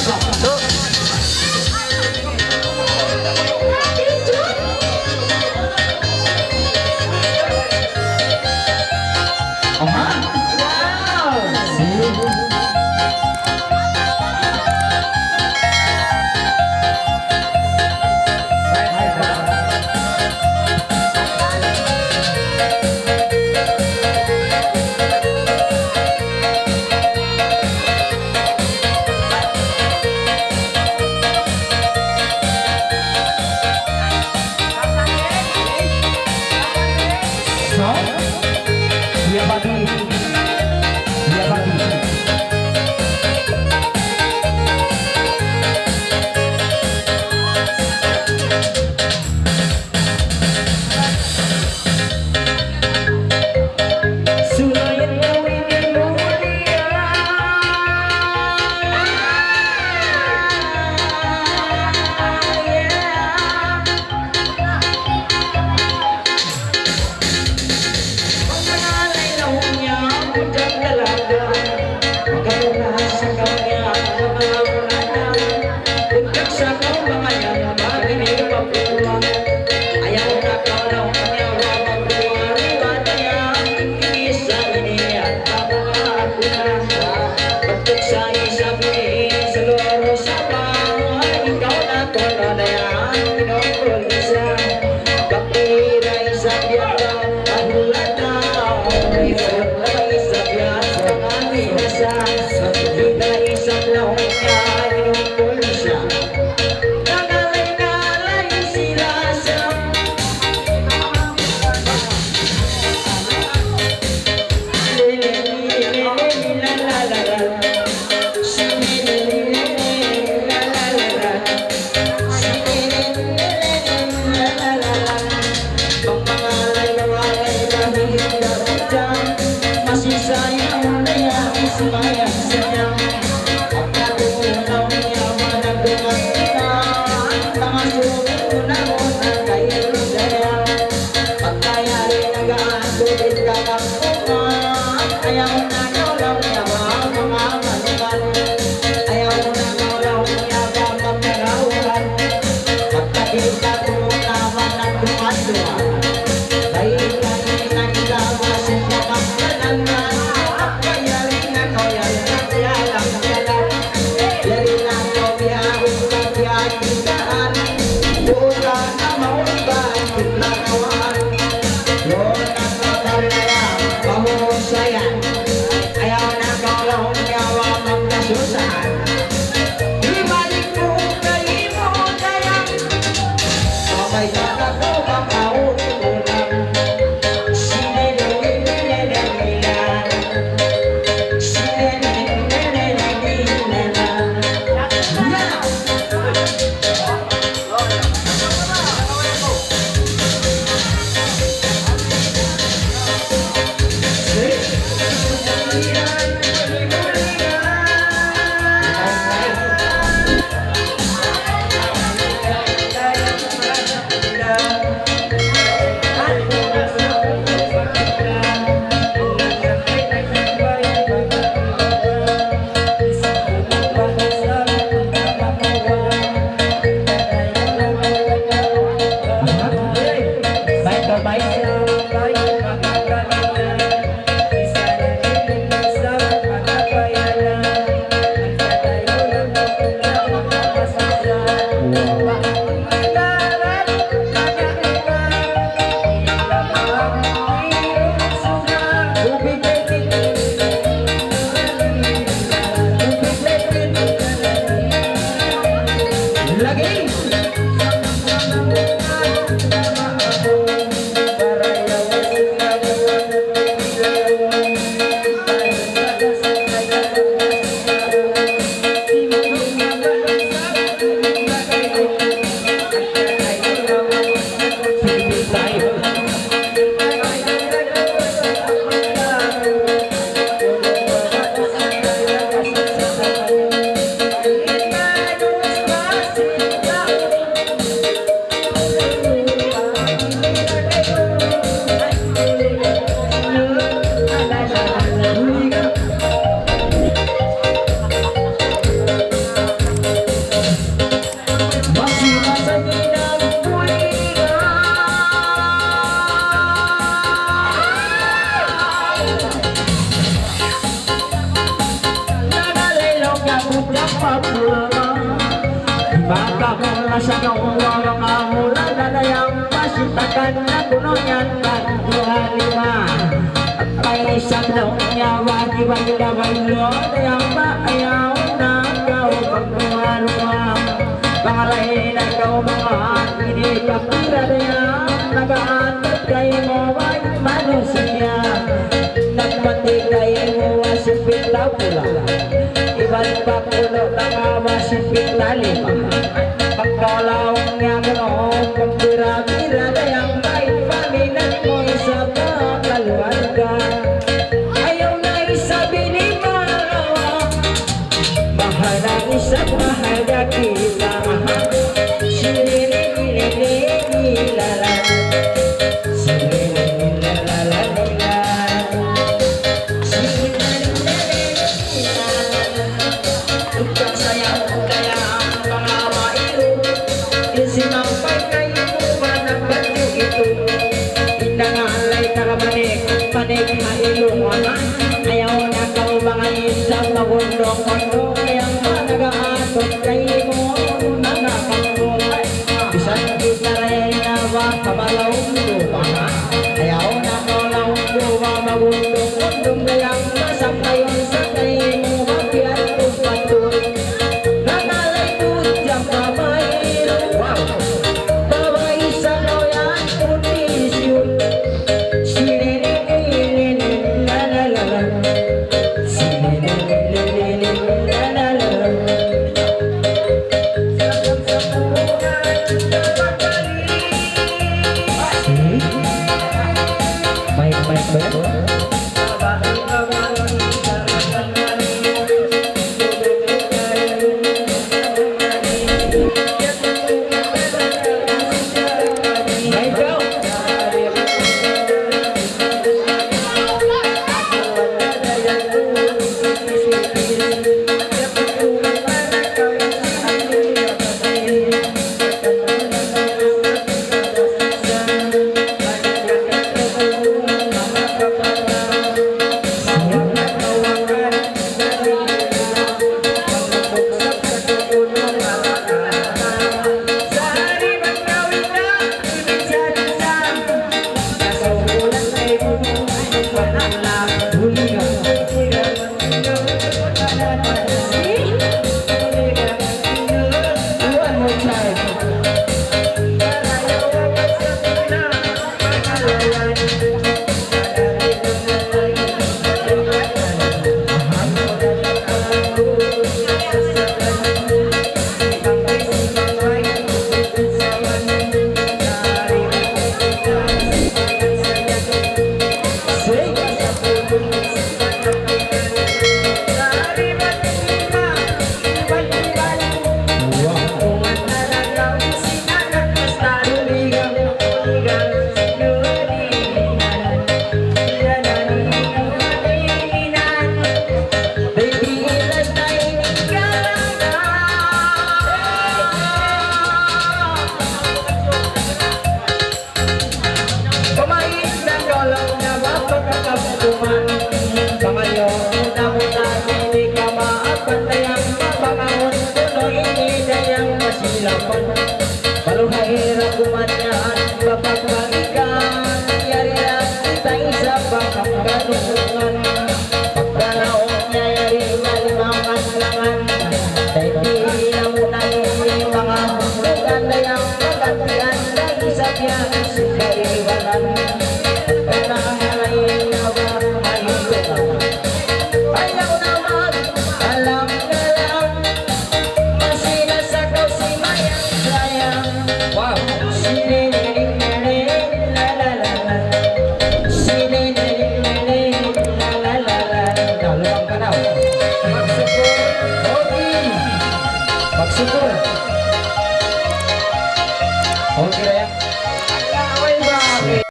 Sa isang laon niya papulama baka mula sa kawawang kamula na nayang pasitakan na kunonyan pagkuhalima ay sablong niya wagi-wagi na balo nayang maayaw na ikaw pagkuhalima pangaray na ikaw mga hindi kapira nayang nagaantot kayo mo ay manusia nagpatigay mo asipit na pula ibang papulo ng amasipit na lima pagkalawang niya ganoon kung pira-pira na yung kahit paminan mo isa pa kaluarga ayaw na isabi ni Marawa mahal na isa't mahal na kita sinilililililala panig na ilungan ayaw na kaubangayin sa magundong-undong kayang managaatod kayo mo na nakapulay bisan kita rin na ba kamalawang lupa ayaw na kalawang lupa magundong-undong kayang masakayon sa kayo mo mabiyan o patuloy nanalay po diyang babayro babay sa loyan kondisyon Paluhahirap kumanyaan Bapak-bagikan Yari lang kita isa Bakang ganungan Pagkalaoknya yari malimang langan Dahil namunan ini mga hulugan Dayang magantian Dahil sa biyan Sukaiwanan Pagkalahin na ba Ayun ayaw naman Alam na lang Masinasakaw si Mayang sayang wow MAGSUKOL